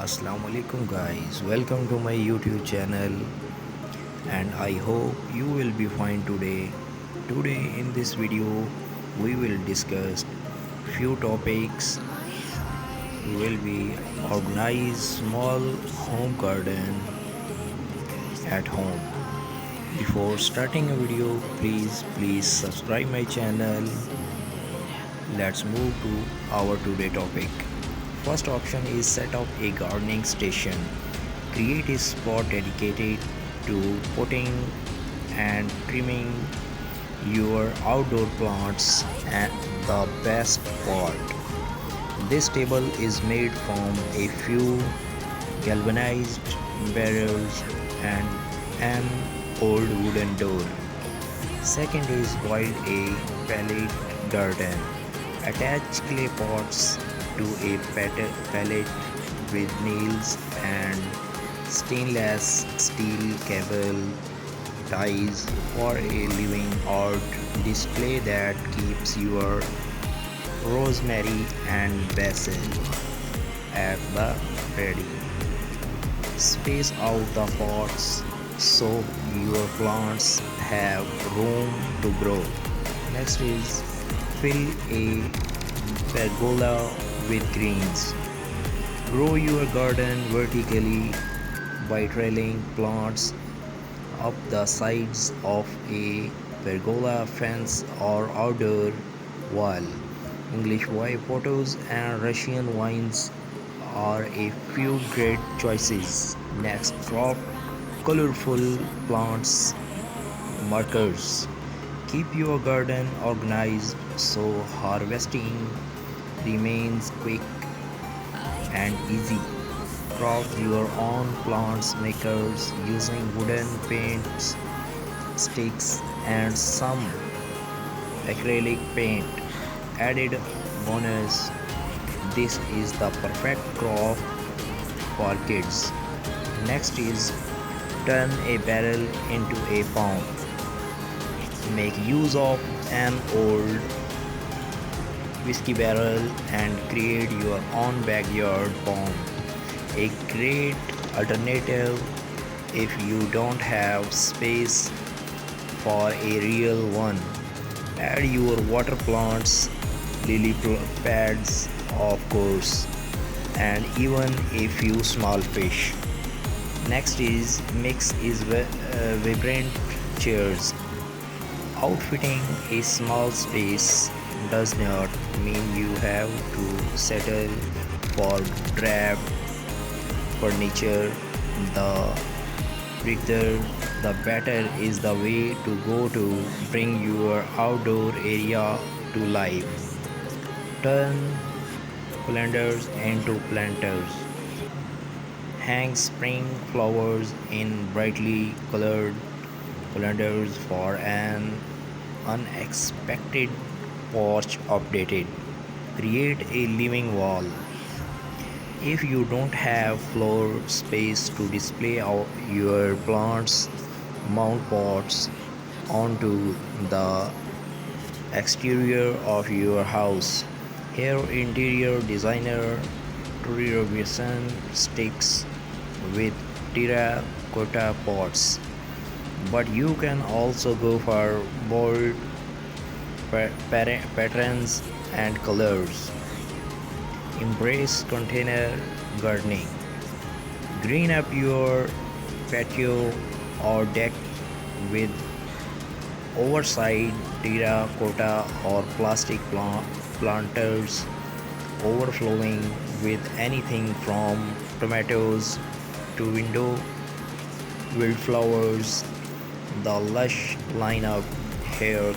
Assalamu alaikum guys, welcome to my YouTube channel and I hope you will be fine today. Today in this video we will discuss few topics. We will be organize small home garden at home. Before starting a video, please subscribe my channel. Let's move to our today topic. First option is set up a gardening station. Create a spot dedicated to potting and trimming your outdoor plants. And the best part, this table is made from a few galvanized barrels and an old wooden door. Second is build a pallet garden. Attach clay pots to a pallet with nails and stainless steel cable ties for a living art display that keeps your rosemary and basil at the ready. Space out the pots so your plants have room to grow. Next is fill a pergola with greens. Grow your garden vertically by trailing plants up the sides of a pergola fence or outdoor wall. English white potatoes and Russian vines are a few great choices. Next, crop colorful plants markers. Keep your garden organized so harvesting remains quick and easy. Craft your own plants makers using wooden paints, sticks, and some acrylic paint. Added bonus, this is the perfect craft for kids. Next is turn a barrel into a pond. Make use of an old whiskey barrel and create your own backyard pond. A great alternative if you don't have space for a real one. Add your water plants, lily pads, of course, and even a few small fish. Next is mix is vibrant chairs. Outfitting a small space does not mean you have to settle for drab furniture. The bigger the better is the way to go to bring your outdoor area to life. Turn calendars into planters. Hang spring flowers in brightly colored calendars for an unexpected porch updated. Create a living wall. If you don't have floor space to display your plants, mount pots onto the exterior of your house. Here, interior designer Trudy Robinson sticks with terracotta pots, but you can also go for bold patterns and colors. Embrace container gardening. Green up your patio or deck with oversized terracotta or plastic planters overflowing with anything from tomatoes to window wildflowers. The lush lineup here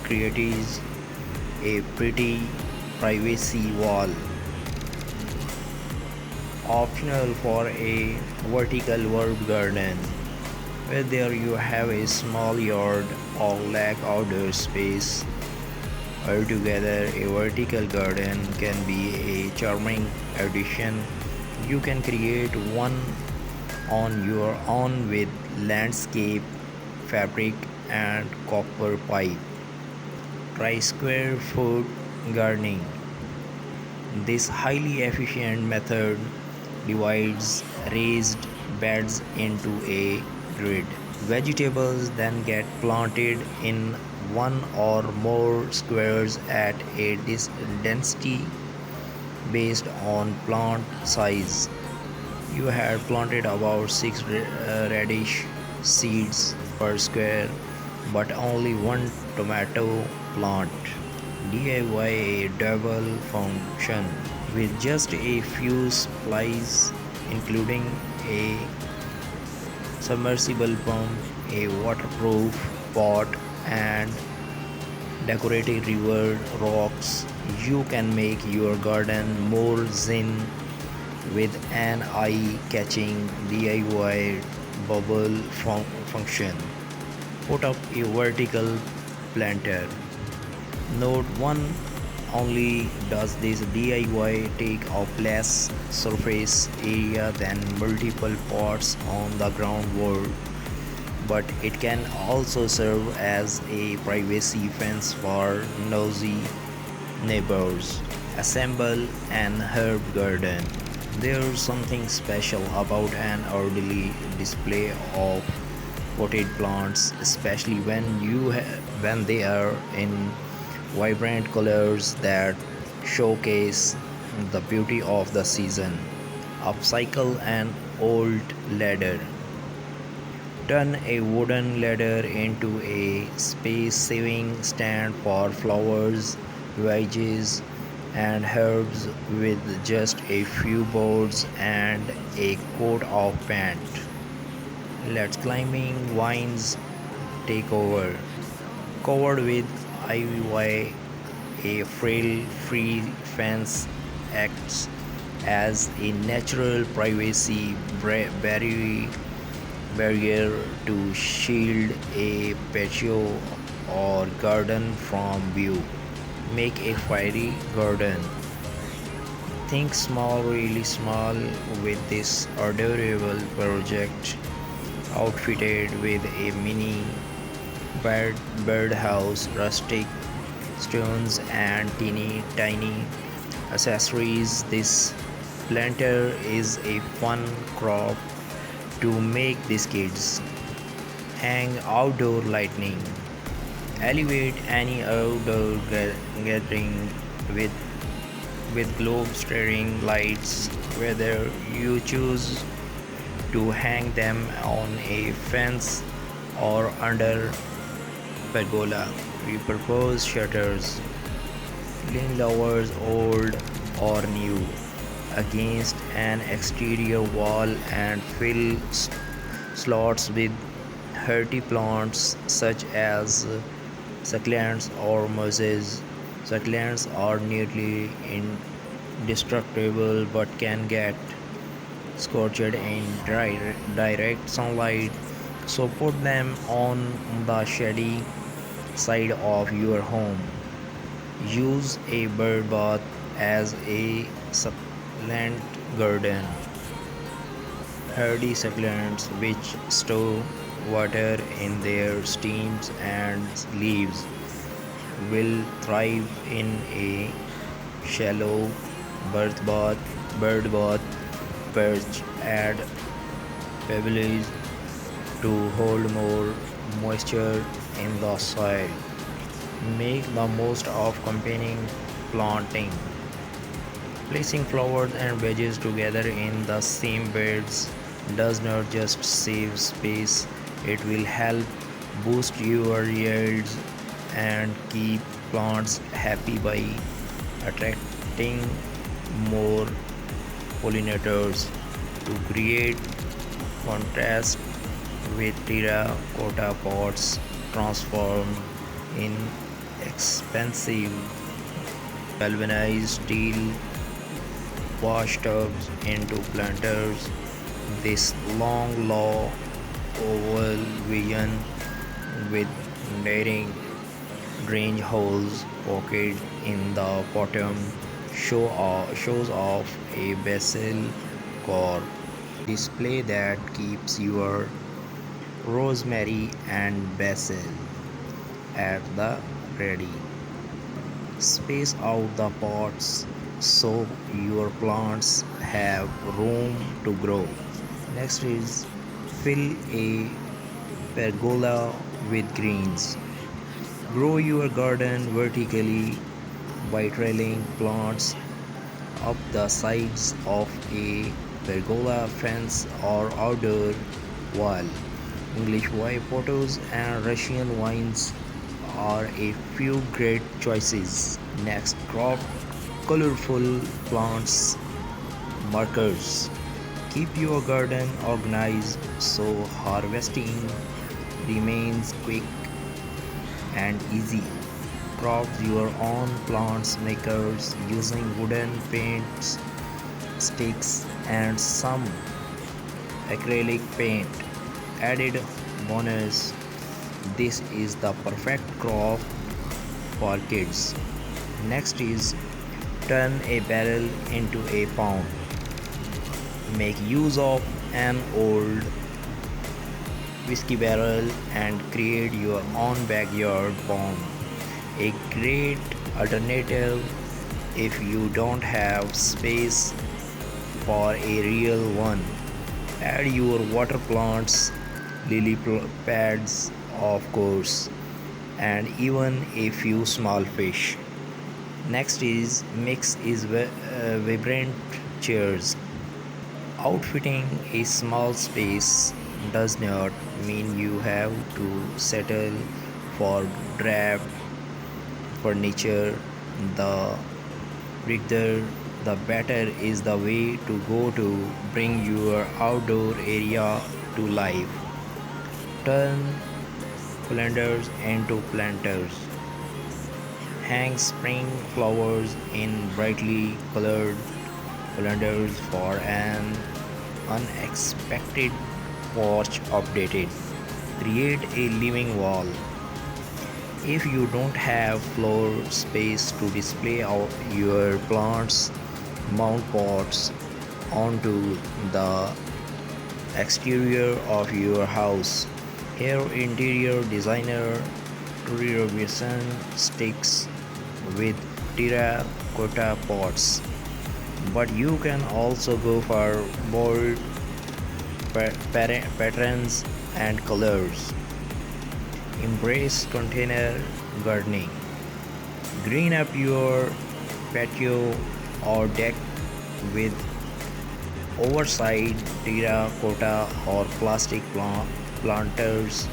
creates a pretty privacy wall. Optional for a vertical herb garden. Whether you have a small yard or lack outdoor space, altogether a vertical garden can be a charming addition. You can create one on your own with landscape fabric and copper pipe. Try square foot gardening. This highly efficient method divides raised beds into a grid. Vegetables then get planted in one or more squares at a density based on plant size. You had planted about 6 radish seeds per square, but only one tomato plant. DIY a double function with just a few supplies, including a submersible pump, a waterproof pot, and decorative river rocks. You can make your garden more zen with an eye-catching DIY bubble function. Put up a vertical planter. Note 1: only does this DIY take up less surface area than multiple pots on the ground wall, but it can also serve as a privacy fence for nosy neighbors. Assemble an herb garden. There's something special about an orderly display of potted plants, especially when they are in vibrant colors that showcase the beauty of the season. Upcycle an old ladder. Turn a wooden ladder into a space-saving stand for flowers, veggies, and herbs with just a few boards and a coat of paint. Let climbing vines take over. Covered with ivy, a frail free fence acts as a natural privacy barrier to shield a patio or garden from view. Make a fairy garden. Think small, really small with this adorable project, outfitted with a mini birdhouse, rustic stones, and teeny tiny accessories. This planter is a fun crop to make these kids. Hang outdoor lighting. Elevate any outdoor gathering with globe staring lights, whether you choose to hang them on a fence or under pergola. Repurpose shutters, lean lowers old or new against an exterior wall and fill slots with hardy plants such as succulents or mosses. Succulents are nearly indestructible but can get scorched in direct sunlight, so put them on the shady side of your home. Use a bird bath as a succulent garden. Hardy succulents which store water in their stems and leaves will thrive in a shallow bird bath perch. Add pebbles to hold more moisture in the soil. Make the most of combining planting. Placing flowers and veggies together in the same beds does not just save space, it will help boost your yields and keep plants happy by attracting more pollinators. To create contrast with terracotta pots transformed in expensive galvanized steel washtubs into planters. This long low oval vision with daring drainage holes pocket in the bottom shows off a basil core display that keeps your rosemary and basil at the ready. Space out the pots so your plants have room to grow. Next is fill a pergola with greens. Grow your garden vertically by trailing plants up the sides of a pergola fence or outdoor wall. English white potatoes and Russian vines are a few great choices. Next, crop colorful plants markers. Keep your garden organized so harvesting remains quick and easy. Craft your own plants makers using wooden paints, sticks, and some acrylic paint. Added bonus, this is the perfect craft for kids. Next is turn a barrel into a pond. Make use of an old whiskey barrel and create your own backyard pond. A great alternative if you don't have space for a real one. Add your water plants, lily pads, of course, and even a few small fish. Next is mix is vibrant chairs. Outfitting a small space does not mean you have to settle for drab furniture. The richer the better is the way to go to bring your outdoor area to life. Turn calendars into planters. Hang spring flowers in brightly colored calendars for an unexpected porch updated. Create a living wall. If you don't have floor space to display out your plants, mount pots onto the exterior of your house. Here, interior designer Trudy Robinson sticks with terracotta pots, but you can also go for bold patterns and colors. Embrace container gardening. Green up your patio or deck with oversized terracotta or plastic planters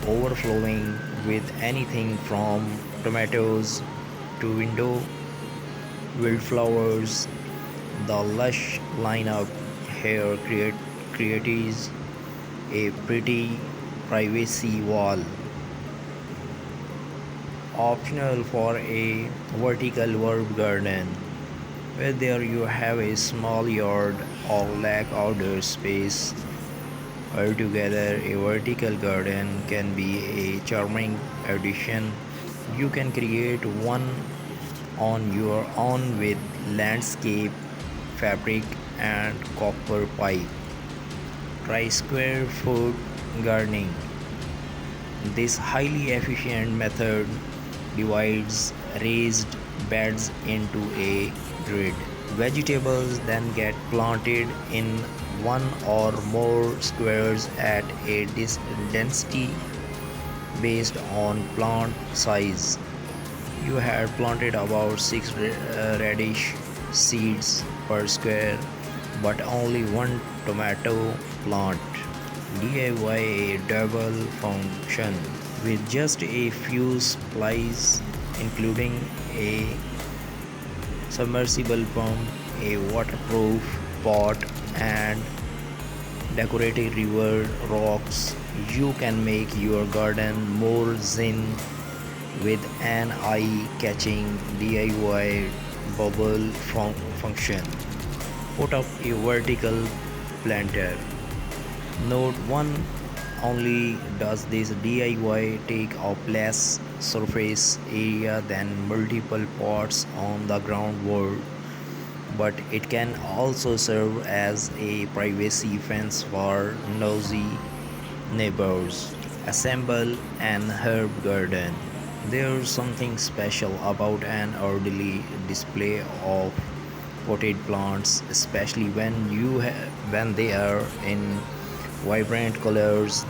overflowing with anything from tomatoes to window wildflowers. The lush lineup here creates a pretty privacy wall. Optional for a vertical herb garden. Whether you have a small yard or lack outdoor space, altogether a vertical garden can be a charming addition. You can create one on your own with landscape fabric and copper pipe. Try square foot gardening. This highly efficient method divides raised beds into a grid. Vegetables then get planted in one or more squares at a density based on plant size. You had planted about 6 radish seeds per square, but only one tomato plant. DIY a double function with just a few supplies, including a submersible pump, a waterproof pot, and decorative river rocks. You can make your garden more zen with an eye-catching DIY bubble function. Put up a vertical planter. Note 1, only does this DIY take up less surface area than multiple pots on the ground wall, but it can also serve as a privacy fence for nosy neighbors. Assemble an herb garden. There's something special about an orderly display of potted plants, especially when they are in vibrant colors.